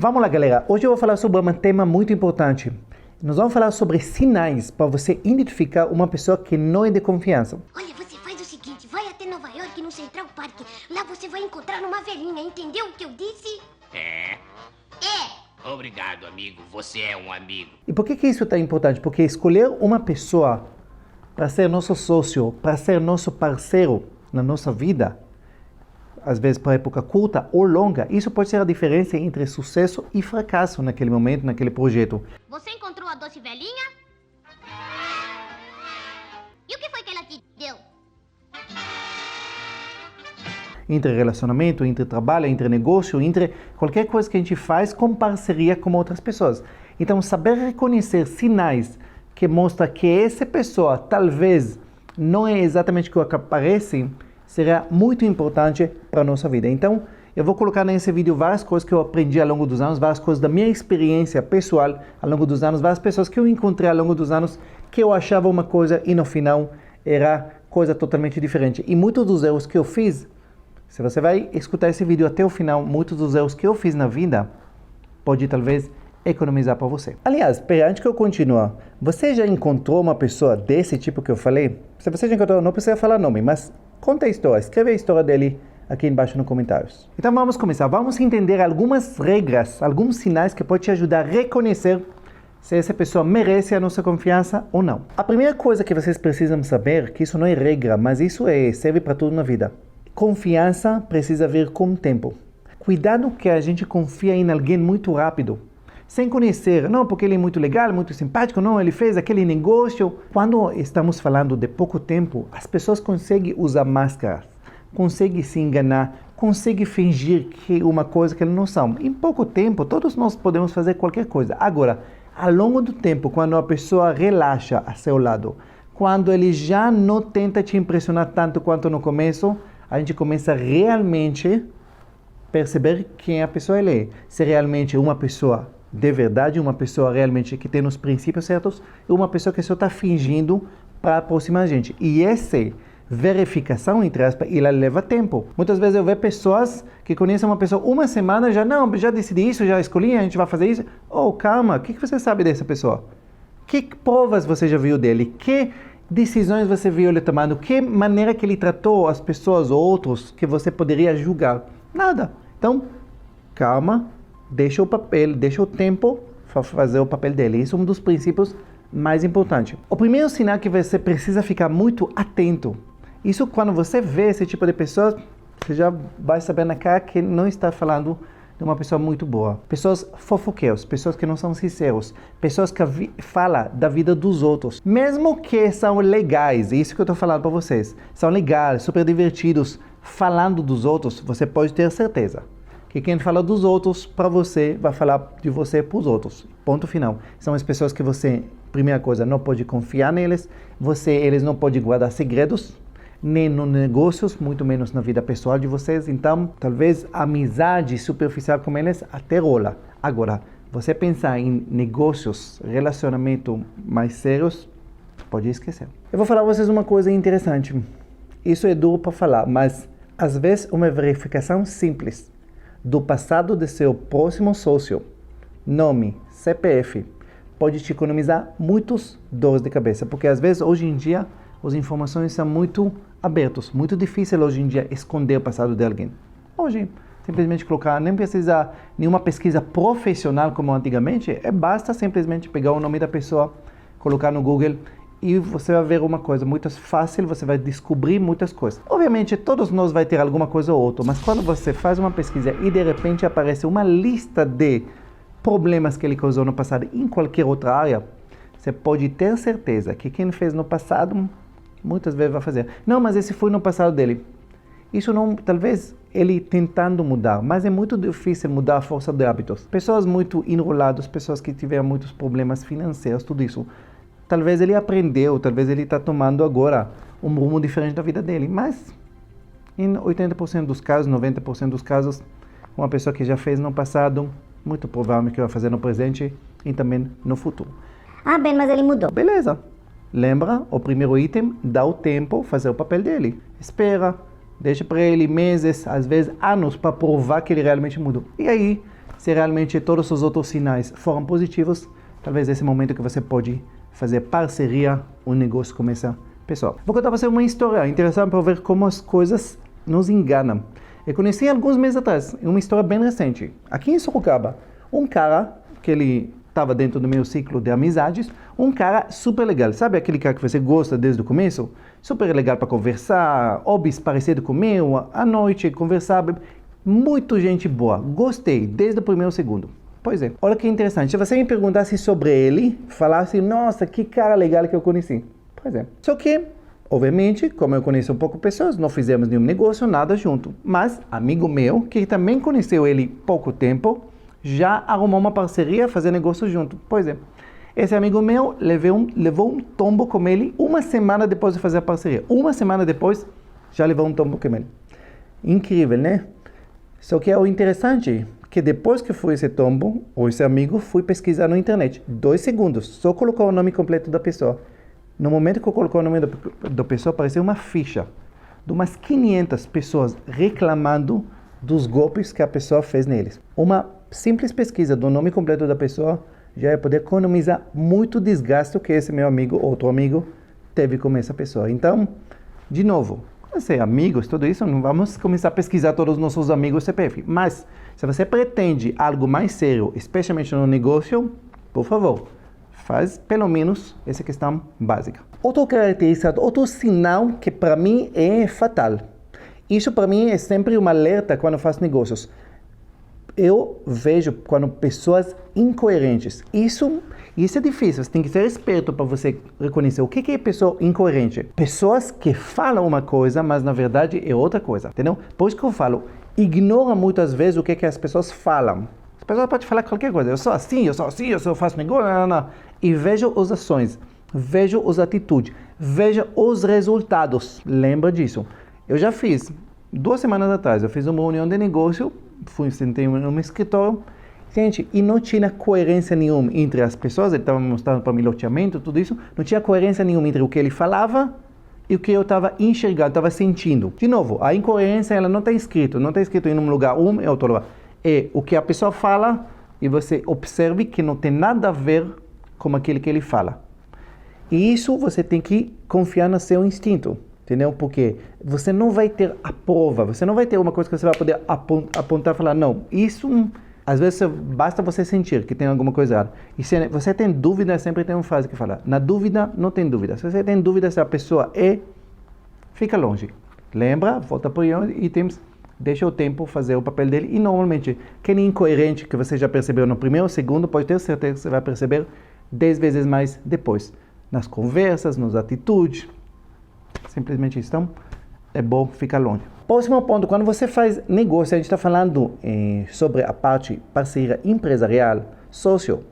Vamos lá, galera. Hoje eu vou falar sobre um tema muito importante. Nós vamos falar sobre sinais para você identificar uma pessoa que não é de confiança. Olha, você faz o seguinte, vai até Nova York no Central Park. Lá você vai encontrar uma velhinha, entendeu o que eu disse? É. É. Obrigado, amigo. Você é um amigo. E por que isso é tão importante? Porque escolher uma pessoa para ser nosso sócio, para ser nosso parceiro na nossa vida, às vezes para época curta ou longa, isso pode ser a diferença entre sucesso e fracasso naquele momento, naquele projeto. Você encontrou a doce velhinha? E o que foi que ela te deu? Entre relacionamento, entre trabalho, entre negócio, entre qualquer coisa que a gente faz com parceria com outras pessoas. Então, saber reconhecer sinais que mostram que essa pessoa talvez não é exatamente o que aparece, será muito importante para a nossa vida. Então, eu vou colocar nesse vídeo várias coisas que eu aprendi ao longo dos anos, várias coisas da minha experiência pessoal ao longo dos anos, várias pessoas que eu encontrei ao longo dos anos que eu achava uma coisa e no final era coisa totalmente diferente. E muitos dos erros que eu fiz, se você vai escutar esse vídeo até o final, muitos dos erros que eu fiz na vida, pode talvez economizar para você. Aliás, antes que eu continue, você já encontrou uma pessoa desse tipo que eu falei? Se você já encontrou, não precisa falar nome, mas conta a história, escreve a história dele aqui embaixo nos comentários. Então vamos começar, vamos entender algumas regras, alguns sinais que podem te ajudar a reconhecer se essa pessoa merece a nossa confiança ou não. A primeira coisa que vocês precisam saber, que isso não é regra, mas isso serve para tudo na vida. Confiança precisa vir com o tempo. Cuidado que a gente confia em alguém muito rápido, sem conhecer, não, porque ele é muito legal, muito simpático, não, ele fez aquele negócio. Quando estamos falando de pouco tempo, as pessoas conseguem usar máscaras, conseguem se enganar, conseguem fingir que uma coisa que eles não são. Em pouco tempo, todos nós podemos fazer qualquer coisa. Agora, ao longo do tempo, quando a pessoa relaxa a seu lado, quando ele já não tenta te impressionar tanto quanto no começo, a gente começa realmente a perceber quem a pessoa é. Se realmente uma pessoa de verdade, uma pessoa realmente que tem os princípios certos, e uma pessoa que só está fingindo para aproximar a gente. E essa verificação, entre aspas, ela leva tempo. Muitas vezes eu vejo pessoas que conhecem uma pessoa uma semana, já decidi isso, já escolhi, a gente vai fazer isso. Oh, calma, o que você sabe dessa pessoa? Que provas você já viu dele? Que decisões você viu ele tomando? Que maneira que ele tratou as pessoas ou outros que você poderia julgar? Nada. Então, calma. Deixa o papel, deixa o tempo fazer o papel dele. Isso é um dos princípios mais importantes. O primeiro sinal que você precisa ficar muito atento. Isso quando você vê esse tipo de pessoa, você já vai saber na cara que não está falando de uma pessoa muito boa. Pessoas fofoqueiras, pessoas que não são sinceros, pessoas que falam da vida dos outros. Mesmo que são legais, é isso que eu estou falando para vocês. São legais, super divertidos, falando dos outros, você pode ter certeza que quem fala dos outros para você vai falar de você para os outros. Ponto final. São as pessoas que você, primeira coisa, não pode confiar neles. Eles não podem guardar segredos, nem nos negócios, muito menos na vida pessoal de vocês. Então, talvez a amizade superficial com eles até rola. Agora, você pensar em negócios, relacionamento mais sérios, pode esquecer. Eu vou falar para vocês uma coisa interessante. Isso é duro para falar, mas às vezes uma verificação simples do passado de seu próximo sócio, nome, CPF, pode te economizar muitos dores de cabeça, porque às vezes hoje em dia as informações são muito abertas, muito difícil hoje em dia esconder o passado de alguém. Hoje, simplesmente colocar, nem precisa nenhuma pesquisa profissional como antigamente, basta simplesmente pegar o nome da pessoa, colocar no Google e você vai ver uma coisa muito fácil, você vai descobrir muitas coisas. Obviamente, todos nós vai ter alguma coisa ou outra, mas quando você faz uma pesquisa e de repente aparece uma lista de problemas que ele causou no passado em qualquer outra área, você pode ter certeza que quem fez no passado, muitas vezes vai fazer. Não, mas esse foi no passado dele. Isso não, talvez ele tentando mudar, mas é muito difícil mudar a força de hábitos. Pessoas muito enroladas, pessoas que tiveram muitos problemas financeiros, tudo isso. Talvez ele aprendeu, talvez ele está tomando agora um rumo diferente da vida dele. Mas, em 80% dos casos, 90% dos casos, uma pessoa que já fez no passado, muito provável que vai fazer no presente e também no futuro. Ah, bem, mas ele mudou. Beleza. Lembra, o primeiro item, dá o tempo fazer o papel dele. Espera, deixa para ele meses, às vezes anos, para provar que ele realmente mudou. E aí, Se realmente todos os outros sinais foram positivos, talvez esse é o momento que você pode fazer parceria, um negócio com essa pessoa. Vou contar para você uma história interessante para ver como as coisas nos enganam. Eu conheci alguns meses atrás, uma história bem recente. Aqui em Sorocaba, um cara que ele estava dentro do meu ciclo de amizades, um cara super legal. Sabe aquele cara que você gosta desde o começo? Super legal para conversar, hobbies parecido com o meu, à noite conversar, muito gente boa. Gostei desde o primeiro segundo. Pois é, olha que interessante. Se você me perguntasse sobre ele, falasse, nossa, que cara legal que eu conheci. Pois é. Só que, obviamente, como eu conheço um pouco pessoas, não fizemos nenhum negócio, nada junto. Mas, amigo meu, que também conheceu ele pouco tempo, já arrumou uma parceria, fazer negócio junto. Pois é. Esse amigo meu levou um tombo com ele uma semana depois de fazer a parceria. Uma semana depois, já levou um tombo com ele. Incrível, né? Só que é o interessante, que depois que foi esse tombo, ou esse amigo, fui pesquisar na internet. 2 segundos, só colocou o nome completo da pessoa. No momento que eu coloquei o nome da pessoa, apareceu uma ficha de umas 500 pessoas reclamando dos golpes que a pessoa fez neles. Uma simples pesquisa do nome completo da pessoa já ia poder economizar muito desgaste que esse meu amigo, outro amigo, teve com essa pessoa. Então, de novo, ser amigos, tudo isso, não vamos começar a pesquisar todos os nossos amigos CPF. Mas, se você pretende algo mais sério, especialmente no negócio, por favor, faz pelo menos essa questão básica. Outra característica, outro sinal que para mim é fatal. Isso para mim é sempre um alerta quando eu faço negócios. Eu vejo quando pessoas incoerentes. Isso é difícil, você tem que ser esperto para você reconhecer o que é pessoa incoerente. Pessoas que falam uma coisa, mas na verdade é outra coisa, entendeu? Por isso que eu falo, ignora muitas vezes o que as pessoas falam. As pessoas podem falar qualquer coisa, eu sou assim, eu faço negócio, não. E veja as ações, veja as atitudes, veja os resultados. Lembra disso. Eu já fiz, 2 semanas atrás, eu fiz uma reunião de negócio, sentei num escritório, gente, e não tinha coerência nenhuma entre as pessoas, ele estava mostrando para mim loteamento, tudo isso, não tinha coerência nenhuma entre o que ele falava e o que eu estava enxergando, estava sentindo. De novo, a incoerência ela não está escrito em um lugar, em outro lugar. É o que a pessoa fala e você observe que não tem nada a ver com aquilo que ele fala. E isso você tem que confiar no seu instinto. Entendeu? Porque você não vai ter a prova, você não vai ter uma coisa que você vai poder apontar e falar, não, isso, às vezes basta você sentir que tem alguma coisa errada. E se você tem dúvida, sempre tem uma frase que fala, na dúvida, não tem dúvida. Se você tem dúvida se a pessoa fica longe. Lembra, volta para o itens, deixa o tempo fazer o papel dele. E normalmente, quem é incoerente, que você já percebeu no primeiro ou segundo, pode ter certeza que você vai perceber 10 vezes mais depois. Nas conversas, nas atitudes. Simplesmente isso. Então, é bom ficar longe. Próximo ponto, quando você faz negócio, a gente está falando sobre a parte parceria empresarial, sócio.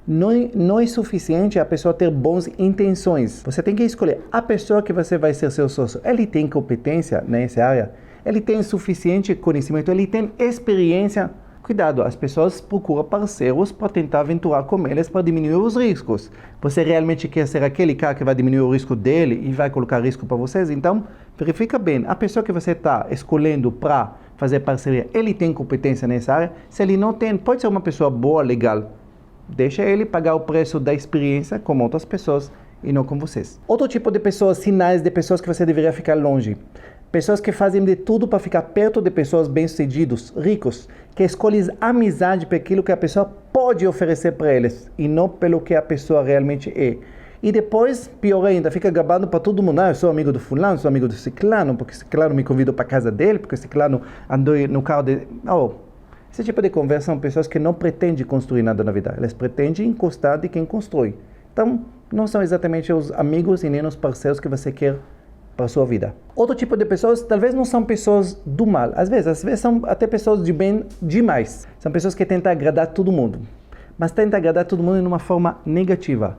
Não é suficiente a pessoa ter boas intenções. Você tem que escolher a pessoa que você vai ser seu sócio. Ele tem competência nessa área? Ele tem suficiente conhecimento? Ele tem experiência? Cuidado, as pessoas procuram parceiros para tentar aventurar com eles para diminuir os riscos. Você realmente quer ser aquele cara que vai diminuir o risco dele e vai colocar risco para vocês? Então, verifica bem, a pessoa que você está escolhendo para fazer parceria, ele tem competência nessa área? Se ele não tem, pode ser uma pessoa boa, legal. Deixa ele pagar o preço da experiência com outras pessoas e não com vocês. Outro tipo de pessoas, sinais de pessoas que você deveria ficar longe. Pessoas que fazem de tudo para ficar perto de pessoas bem-sucedidos, ricos, que escolhem amizade por aquilo que a pessoa pode oferecer para eles e não pelo que a pessoa realmente é. E depois, pior ainda, fica gabando para todo mundo. Eu sou amigo do fulano, sou amigo do ciclano, porque ciclano me convidou para casa dele, porque ciclano andou no carro dele. Esse tipo de conversa são pessoas que não pretendem construir nada na vida. Elas pretendem encostar de quem constrói. Então, não são exatamente os amigos e nem os parceiros que você quer para a sua vida. Outro tipo de pessoas, talvez não são pessoas do mal. Às vezes são até pessoas de bem demais. São pessoas que tentam agradar todo mundo. Mas tentam agradar todo mundo de uma forma negativa.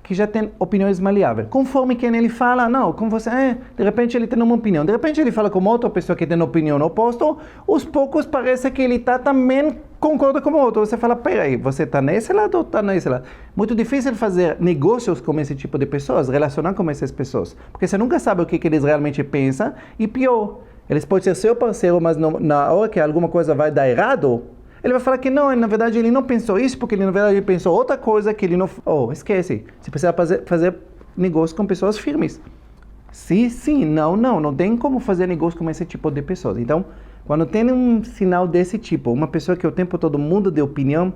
Que já tem opiniões maleáveis. Conforme quem ele fala, não, como você, de repente ele tem uma opinião. De repente ele fala com outra pessoa que tem uma opinião oposta. Aos poucos parece que ele também concorda com o outro. Você fala, peraí, você está nesse lado ou está nesse lado? Muito difícil fazer negócios com esse tipo de pessoas, relacionar com essas pessoas. Porque você nunca sabe o que eles realmente pensam. E pior, eles podem ser seu parceiro, mas na hora que alguma coisa vai dar errado, Ele vai falar que não, na verdade ele não pensou isso, porque ele na verdade ele pensou outra coisa que ele não... Oh, esquece. Você precisa fazer negócio com pessoas firmes. Sim, não tem como fazer negócio com esse tipo de pessoas. Então, quando tem um sinal desse tipo, uma pessoa que o tempo todo muda de opinião,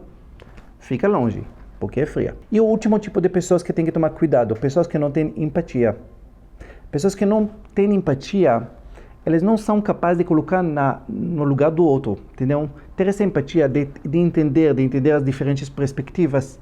fica longe, porque é fria. E o último tipo de pessoas que tem que tomar cuidado, pessoas que não têm empatia. Pessoas que não têm empatia, eles não são capazes de colocar no lugar do outro, entendeu? Ter essa empatia de entender as diferentes perspectivas,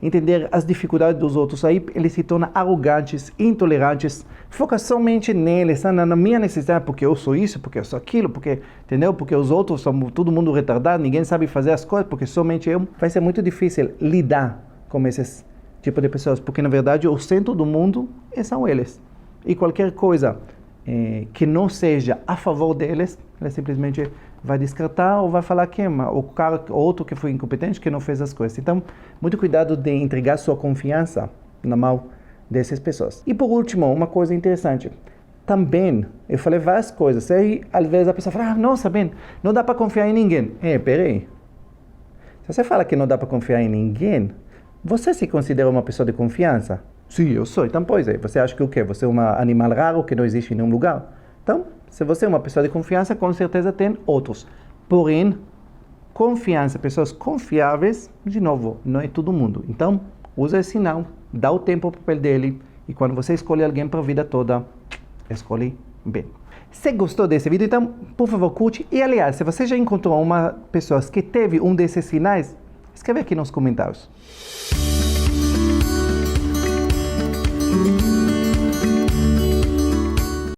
entender as dificuldades dos outros, aí eles se tornam arrogantes, intolerantes, foca somente neles, na minha necessidade, porque eu sou isso, porque eu sou aquilo, porque, entendeu? Porque os outros são todo mundo retardado, ninguém sabe fazer as coisas, porque somente eu. Vai ser muito difícil lidar com esses tipos de pessoas, porque na verdade o centro do mundo são eles. E qualquer coisa que não seja a favor deles, ele simplesmente vai descartar ou vai falar que outro que foi incompetente, que não fez as coisas. Então, muito cuidado de entregar sua confiança na mão dessas pessoas. E por último, uma coisa interessante. Também, eu falei várias coisas. Aí, às vezes, a pessoa fala, nossa, bem, não dá para confiar em ninguém. Peraí. Se você fala que não dá para confiar em ninguém, você se considera uma pessoa de confiança? Sim, eu sou. Então, pois é. Você acha que o quê? Você é um animal raro que não existe em nenhum lugar? Então, se você é uma pessoa de confiança, com certeza tem outros. Porém, confiança, pessoas confiáveis, de novo, não é todo mundo. Então, usa esse sinal, dá o tempo ao papel dele, e quando você escolhe alguém para a vida toda, escolhe bem. Se gostou desse vídeo, então, por favor, curte. E, aliás, se você já encontrou uma pessoa que teve um desses sinais, escreve aqui nos comentários.